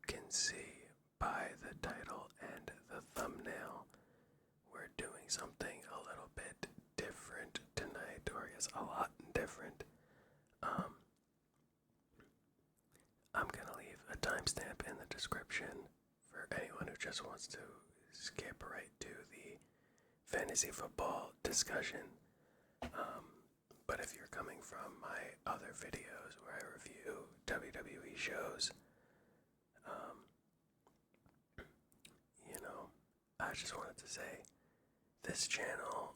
can see by the title and the thumbnail, we're doing something a little bit different tonight, or I guess a lot different. I'm gonna leave a timestamp in the description for anyone who just wants to skip right to the fantasy football discussion. But if you're coming from my other videos where I review WWE shows, I just wanted to say this channel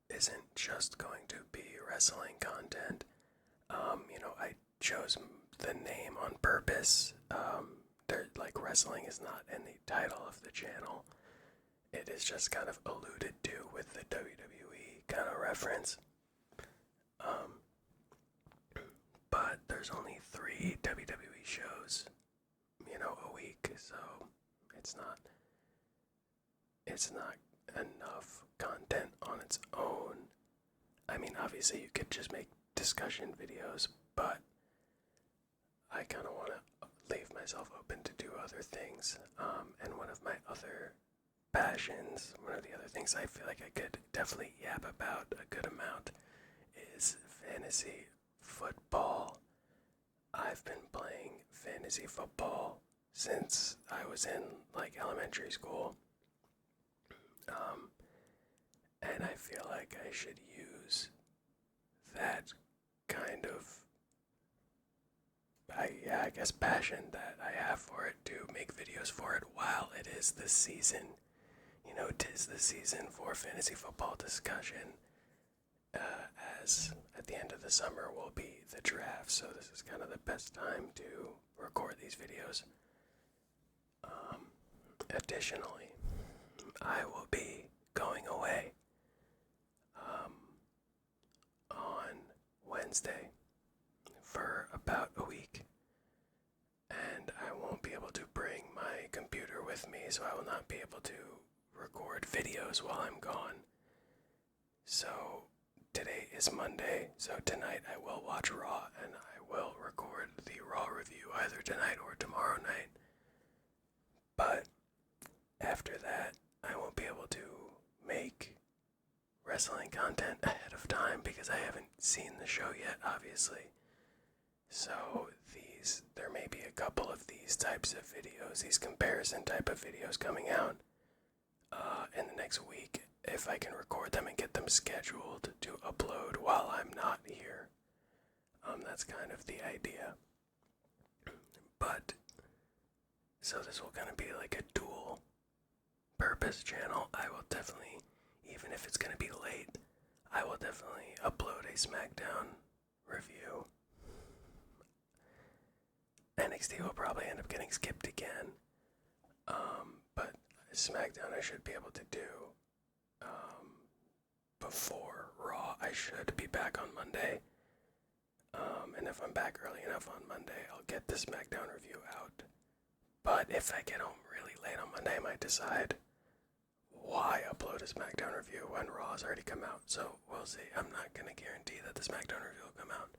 isn't just going to be wrestling content. I chose the name on purpose. Wrestling is not in the title of the channel. It is just kind of alluded to with the WWE kind of reference. But there's only 3 WWE shows, a week, so it's not enough content on its own. I mean, obviously you could just make discussion videos, but I kind of want to leave myself open to do other things. And one of my other passions, one of the other things I feel like I could definitely yap about a good amount is fantasy football. I've been playing fantasy football since I was in elementary school. And I feel like I should use that kind of, I guess, passion that I have for it to make videos for it while it is the season. 'Tis the season for fantasy football discussion, as at the end of the summer will be the draft, so this is kind of the best time to record these videos. Additionally, I will be going away on Wednesday for about a week, and I won't be able to bring my computer with me, so I will not be able to record videos while I'm gone. So today is Monday, so tonight I will watch Raw, and I will record the Raw review either tonight or tomorrow night. But after that, I won't be able to make wrestling content ahead of time because I haven't seen the show yet, obviously. So there may be a couple of these types of videos, these comparison type of videos coming out in the next week, if I can record them and get them scheduled to upload while I'm not here. That's kind of the idea. But, so this will kind of be like a dual purpose channel. I will definitely, even if it's going to be late, I will definitely upload a SmackDown review. NXT will probably end up getting skipped again. But SmackDown I should be able to do before Raw. I should be back on Monday. And if I'm back early enough on Monday, I'll get the SmackDown review out. But if I get home really late on Monday, I might decide why upload a SmackDown review when Raw has already come out. So we'll see. I'm not going to guarantee that the SmackDown review will come out.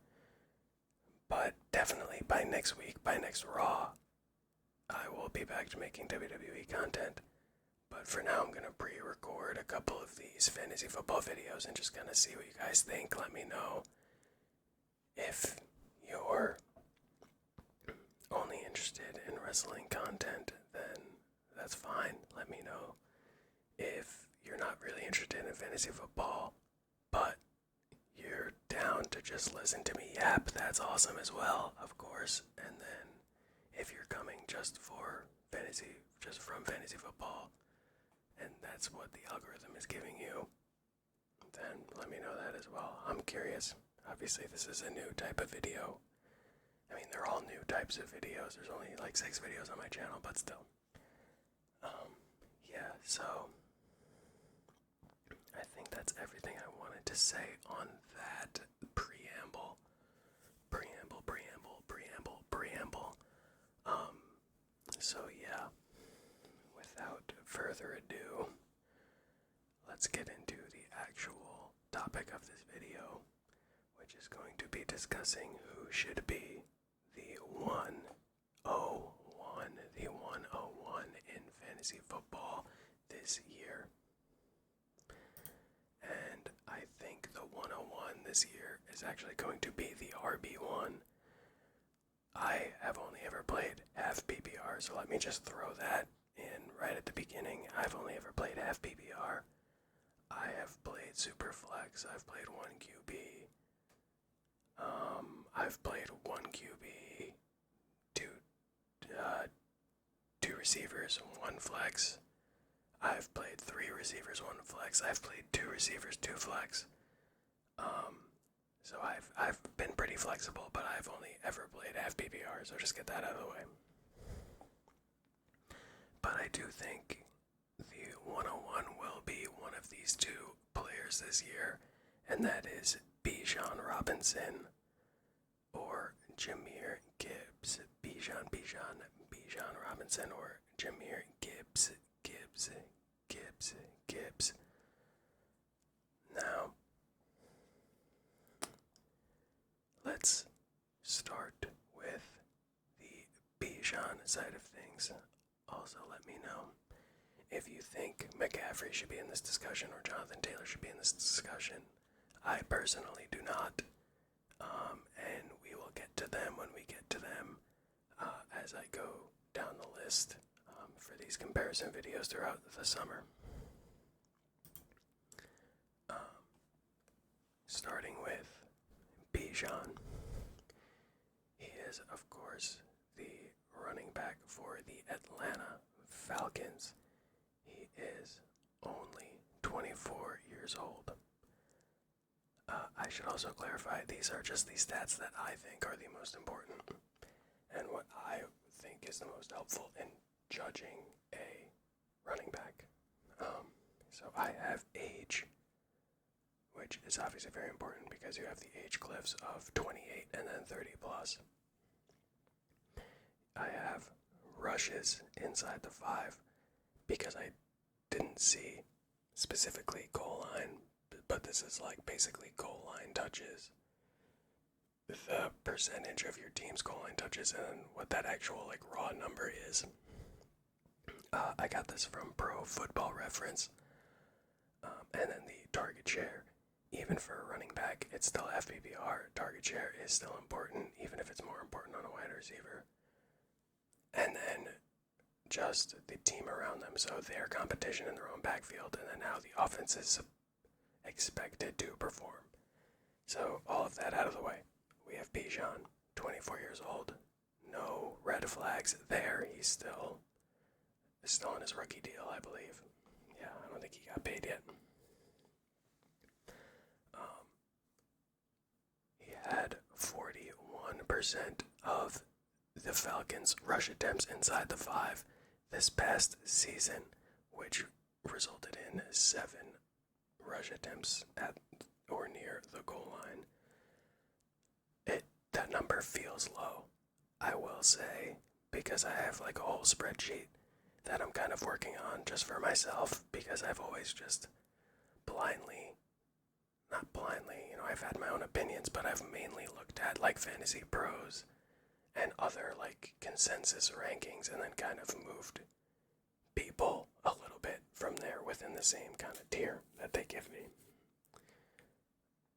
But definitely by next week, by next Raw, I will be back to making WWE content. But for now, I'm going to pre-record a couple of these fantasy football videos and just kind of see what you guys think. Let me know if you're only interested in wrestling content, then that's fine. Let me know if you're not really interested in fantasy football, but you're down to just listen to me yap. That's awesome as well, of course. And then if you're coming just from fantasy football, and that's what the algorithm is giving you, then let me know that as well. I'm curious. Obviously, this is a new type of video. I mean, they're all new types of videos. There's only 6 videos on my channel, but still. Yeah, so I think that's everything I wanted to say on that preamble. So yeah, without further ado, let's get into the actual topic of this video, which is going to be discussing who should be the 101, the 101 fantasy football this year. And I think the 101 this year is actually going to be the RB1. I have only ever played half PPR, so let me just throw that in right at the beginning. I've only ever played half PPR. I have played Superflex. I've played 1 QB. I've played 1 QB, two receivers, 1 flex. I've played 3 receivers, 1 flex. I've played 2 receivers, 2 flex. So I've been pretty flexible, but I've only ever played half PPR, so just get that out of the way. But I do think the 101 will be one of these 2 players this year, and that is Bijan Robinson or Jahmyr Gibbs. Bijan Robinson or Jahmyr Gibbs. Now, let's start with the Bijan side of things. Also, let me know if you think McCaffrey should be in this discussion or Jonathan Taylor should be in this discussion. I personally do not, and we will get to them when we get to them as I go down the list for these comparison videos throughout the summer. Starting with Bijan. He is, of course, the running back for the Atlanta Falcons. He is only 24 years old. I should also clarify, these are just the stats that I think are the most important, and what I think is the most helpful in judging a running back. So I have age, which is obviously very important because you have the age cliffs of 28 and then 30 plus. I have rushes inside the 5 because I didn't see specifically goal line, but this is like basically goal line touches, the percentage of your team's goal line touches and what that actual like raw number is. I got this from Pro Football Reference, and then the target share. Even for a running back, it's still FPPR. Target share is still important, even if it's more important on a wide receiver. And then just the team around them, so their competition in their own backfield, and then how the offense is expected to perform. So all of that out of the way. We have Bijan, 24 years old. No red flags there. He's still on his rookie deal, I believe. Yeah, I don't think he got paid yet. He had 41% of the Falcons' rush attempts inside the 5 this past season, which resulted in 7 rush attempts at or near the goal line. That number feels low, I will say, because I have like a whole spreadsheet that I'm kind of working on just for myself, because I've always just not blindly, I've had my own opinions, but I've mainly looked at like Fantasy Pros and other like consensus rankings and then kind of moved people a little bit from there within the same kind of tier that they give me.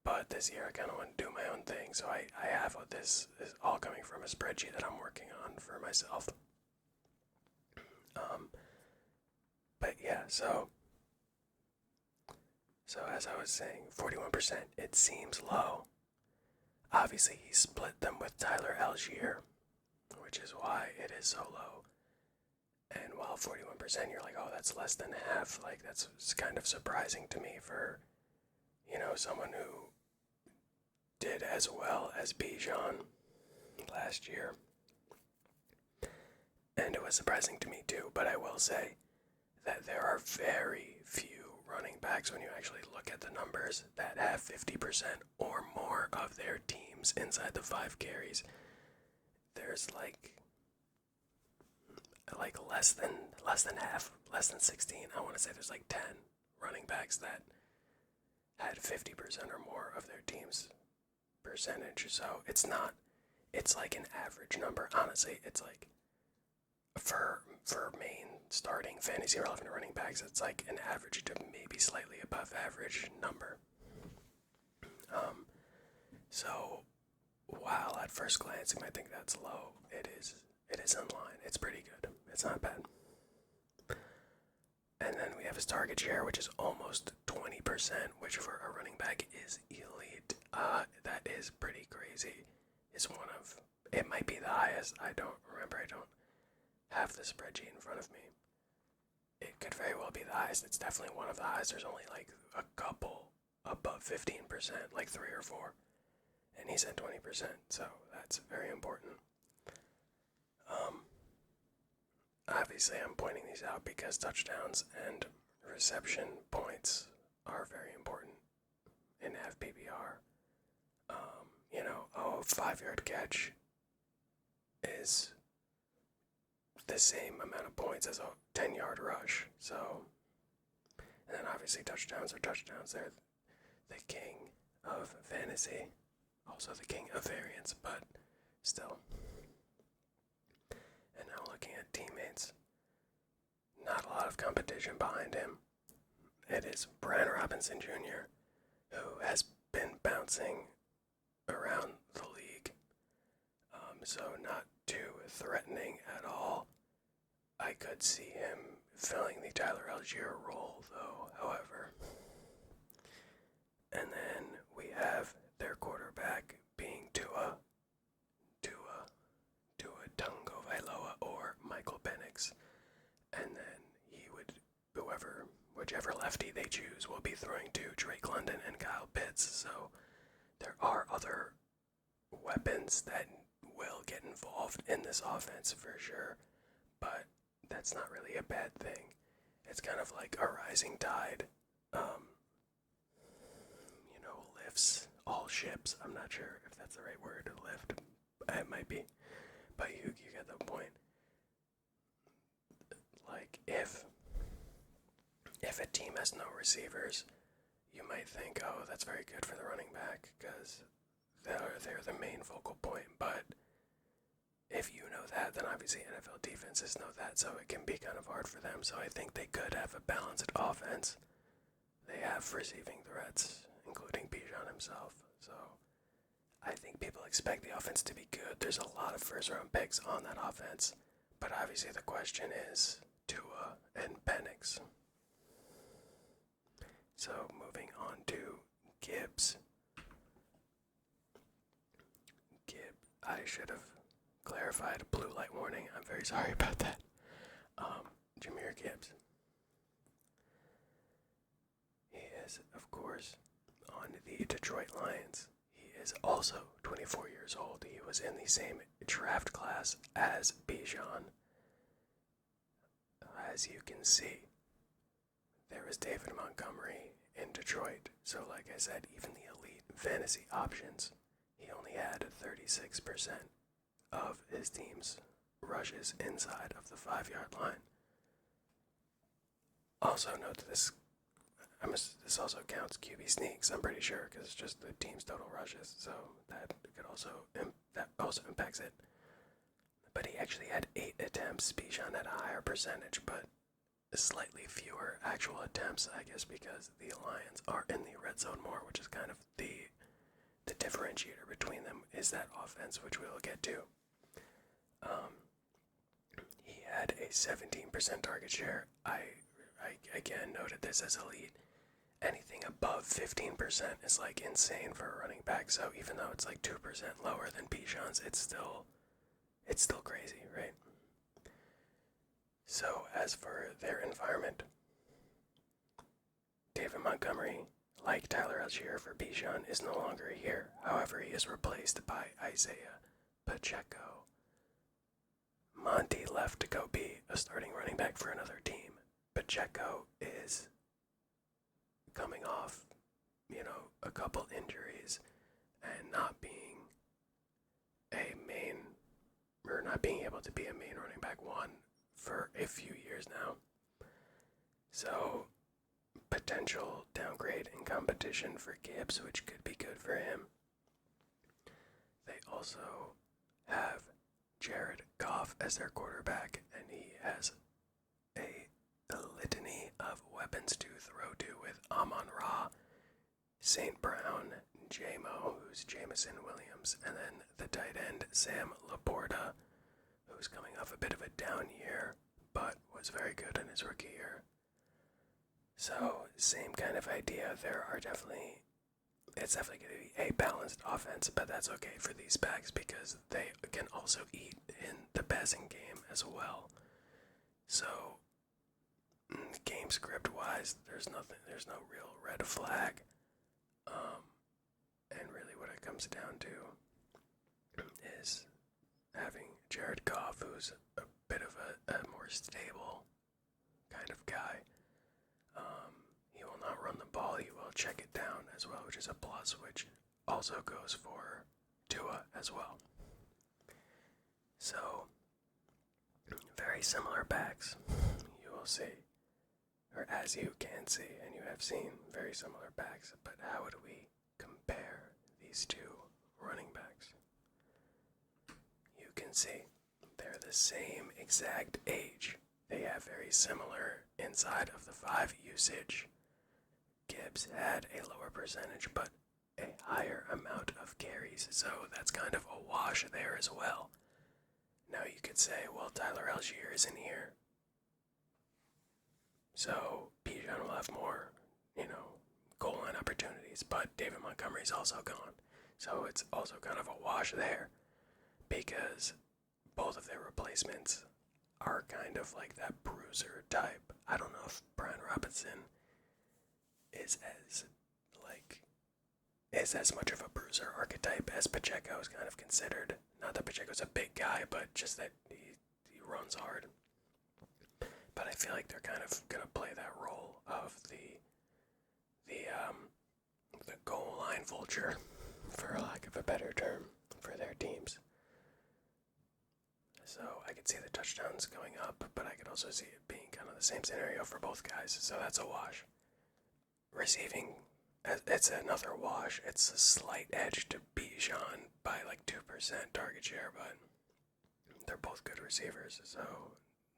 But this year I kind of want to do my own thing, so I have this is all coming from a spreadsheet that I'm working on for myself. But yeah, so as I was saying, 41%, it seems low. Obviously, he split them with Tyler Algier, which is why it is so low. And while 41%, you're like, oh, that's less than half. Like, that's kind of surprising to me for, someone who did as well as Bijan last year. And it was surprising to me too, but I will say that there are very few running backs, when you actually look at the numbers, that have 50% or more of their teams inside the 5 carries. There's like less than half, less than 16. I want to say there's like 10 running backs that had 50% or more of their team's percentage. So it's like an average number. Honestly, it's like for starting fantasy relevant running backs, it's like an average to maybe slightly above average number. So while at first glance you might think that's low, it is in line. It's pretty good. It's not bad. And then we have his target share, which is almost 20%, which for a running back is elite. That is pretty crazy. It might be the highest. I don't remember. I don't have the spreadsheet in front of me. It could very well be the highest. It's definitely one of the highest. There's only like a couple above 15%, like 3 or 4. And he's at 20%, so that's very important. Obviously, I'm pointing these out because touchdowns and reception points are very important in FPPR. A 5-yard catch is the same amount of points as a 10-yard rush. So, and then obviously touchdowns are touchdowns. They're the king of fantasy, also the king of variance, but still. And now looking at teammates, not a lot of competition behind him. It is Brian Robinson Jr., who has been bouncing around the league, so not too threatening at all. I could see him filling the Tyler Algier role, though, however. And then we have their quarterback being Tua Tagovailoa or Michael Penix, and then whichever lefty they choose will be throwing to Drake London and Kyle Pitts. So there are other weapons that will get involved in this offense for sure, but that's not really a bad thing. It's kind of like a rising tide, lifts all ships. I'm not sure if that's the right word, lift. It might be, but you get the point. Like, if a team has no receivers, you might think, oh, that's very good for the running back, because they're the main focal point, but if you know that, then obviously NFL defenses know that, so it can be kind of hard for them. So I think they could have a balanced offense. They have receiving threats, including Bijan himself. So I think people expect the offense to be good. There's a lot of first-round picks on that offense, but obviously the question is Tua and Penix. So moving on to Gibbs. I should have clarified blue light warning. I'm very sorry about that. Jahmyr Gibbs. He is, of course, on the Detroit Lions. He is also 24 years old. He was in the same draft class as Bijan. As you can see, there is David Montgomery in Detroit. So like I said, even the elite fantasy options, he only had 36% of his team's rushes inside of the 5-yard line. Also note this also counts QB sneaks, I'm pretty sure, because it's just the team's total rushes, so that also impacts it. But he actually had 8 attempts. Bijan had a higher percentage, but slightly fewer actual attempts, I guess, because the Lions are in the red zone more, which is kind of the differentiator between them is that offense, which we'll get to. He had a 17% target share. I again noted this as elite. Anything above 15% is like insane for a running back. So even though it's like 2% lower than Bijan's, it's still crazy, right? So as for their environment, David Montgomery, like Tyler Algier for Bijan, is no longer here. However, he is replaced by Isaiah Pacheco. Monty left to go be a starting running back for another team. Pacheco is coming off, a couple injuries and not being able to be a main running back one for a few years now. So, potential downgrade in competition for Gibbs, which could be good for him. They also have Jared Goff as their quarterback, and he has a the litany of weapons to throw to with Amon-Ra, St. Brown, J-Mo, who's Jamison Williams, and then the tight end Sam Laporta, who's coming off a bit of a down year, but was very good in his rookie year. So, same kind of idea. It's definitely going to be a balanced offense, but that's okay for these backs because they can also eat in the passing game as well. So, game script wise, there's no real red flag. And really what it comes down to is having Jared Goff, who's a bit of a more stable kind of guy. He will not run the ball, he will check it down as well, which is a plus, which also goes for Tua as well. So, very similar backs, you will see, or as you can see, and you have seen very similar backs, but how would we compare these two running backs? You can see they're the same exact age. They have very similar inside of the 5 usage. Gibbs had a lower percentage, but a higher amount of carries, so that's kind of a wash there as well. Now you could say, well, Tyler Algier isn't here, so Bijan will have more, goal line opportunities, but David Montgomery's also gone. So it's also kind of a wash there, because both of their replacements are kind of like that bruiser type. I don't know if Brian Robinson is as much of a bruiser archetype as Pacheco is kind of considered. Not that Pacheco's a big guy, but just that he runs hard. But I feel like they're kind of gonna play that role of the goal line vulture, for lack of a better term, for their teams. So I could see the touchdowns going up, but I could also see it being kind of the same scenario for both guys. So that's a wash. Receiving, it's another wash. It's a slight edge to Bijan by like 2% target share, but they're both good receivers, so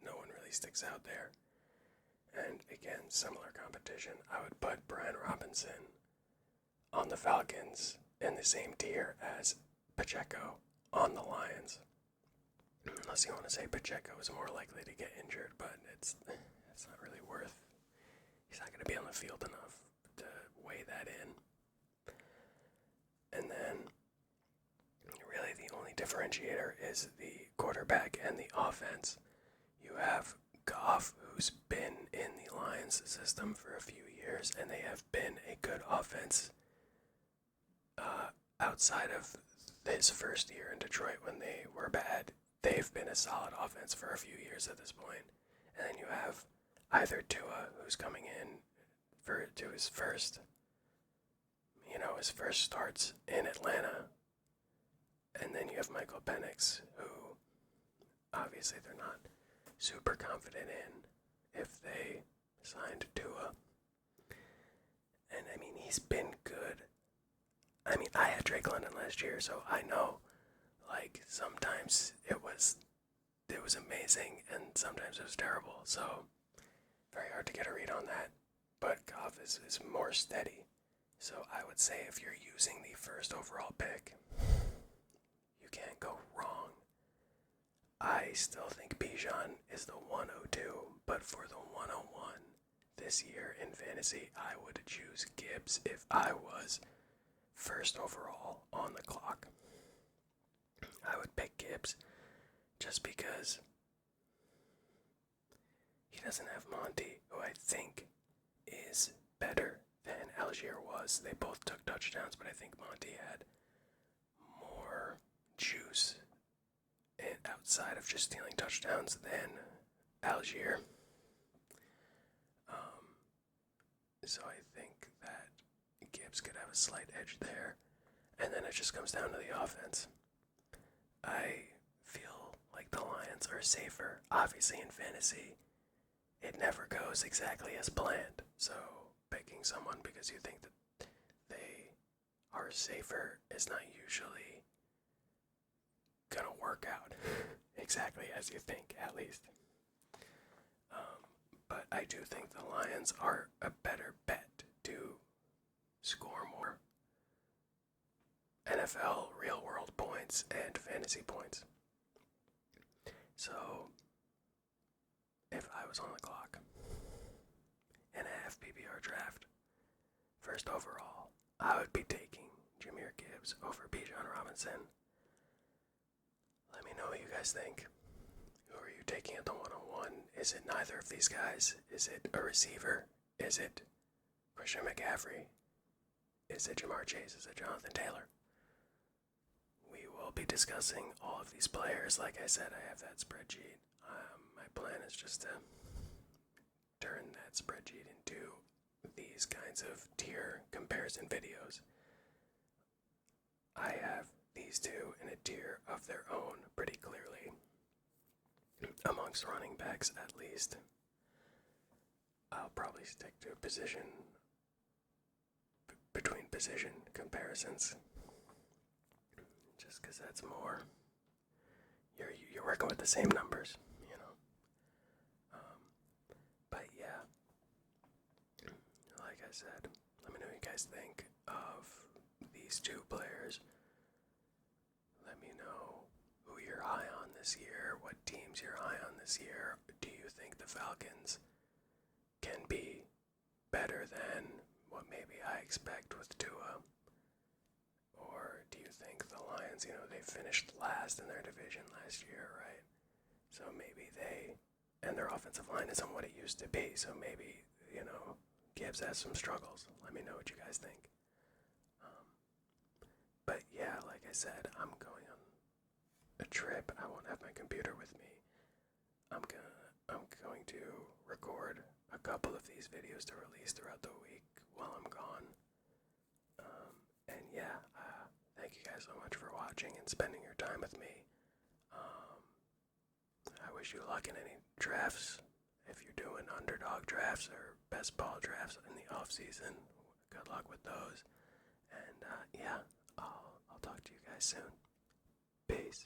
no one really sticks out there. And again, similar competition. I would put Brian Robinson on the Falcons in the same tier as Pacheco on the Lions. Unless you want to say Pacheco is more likely to get injured, but it's not really worth. He's not going to be on the field enough to weigh that in. And then, really the only differentiator is the quarterback and the offense. You have Goff, who's been in the Lions system for a few years, and they have been a good offense outside of his first year in Detroit when they were bad. They've been a solid offense for a few years at this point. And then you have either Tua, who's coming in to his first starts in Atlanta, and then you have Michael Penix, who obviously they're not super confident in if they signed Tua. And I mean, he's been good. I mean, I had Drake London last year, so I know, like, sometimes it was amazing and sometimes it was terrible. So very hard to get a read on that. But Goff is more steady. So I would say if you're using the first overall pick, you can't go wrong. I still think Bijan is the 102, but for the 101 this year in fantasy, I would choose Gibbs if I was first overall on the clock. I would pick Gibbs just because he doesn't have Monty, who I think is better than Algier was. They both took touchdowns, but I think Monty had more juice outside of just stealing touchdowns than Algier. So I think that Gibbs could have a slight edge there. And then it just comes down to the offense. I feel like the Lions are safer. Obviously in fantasy, it never goes exactly as planned. So picking someone because you think that they are safer is not usually gonna work out exactly as you think, at least. but I do think the Lions are a better bet to score more NFL real world points and fantasy points. So, if I was on the clock in a half PPR draft, first overall, I would be taking Jahmyr Gibbs over Bijan Robinson. Let me know what you guys think. Who are you taking at the 101? Is it neither of these guys? Is it a receiver? Is it Christian McCaffrey? Is it Jamar Chase? Is it Jonathan Taylor? We will be discussing all of these players. Like I said, I have that spreadsheet. My plan is just to turn that spreadsheet into these kinds of tier comparison videos. I have these two in a tier of their own pretty clearly, amongst running backs at least. I'll probably stick to position, between position comparisons, just because that's more, you're working with the same numbers, you know. But yeah, like I said, let me know what you guys think of these two players. Let me know who you're high on this year, what teams you're high on this year. Do you think the Falcons can be better than what maybe I expect with Tua? Or do you think the Lions, they finished last in their division last year, right? So maybe and their offensive line isn't what it used to be, so maybe, Gibbs has some struggles. Let me know what you guys think. But yeah, like I said, I'm going on a trip. I won't have my computer with me. I'm going to record a couple of these videos to release throughout the week while I'm gone. And yeah, thank you guys so much for watching and spending your time with me. I wish you luck in any drafts. If you're doing underdog drafts or best ball drafts in the off season, good luck with those. And yeah, I'll talk to you guys soon. Peace.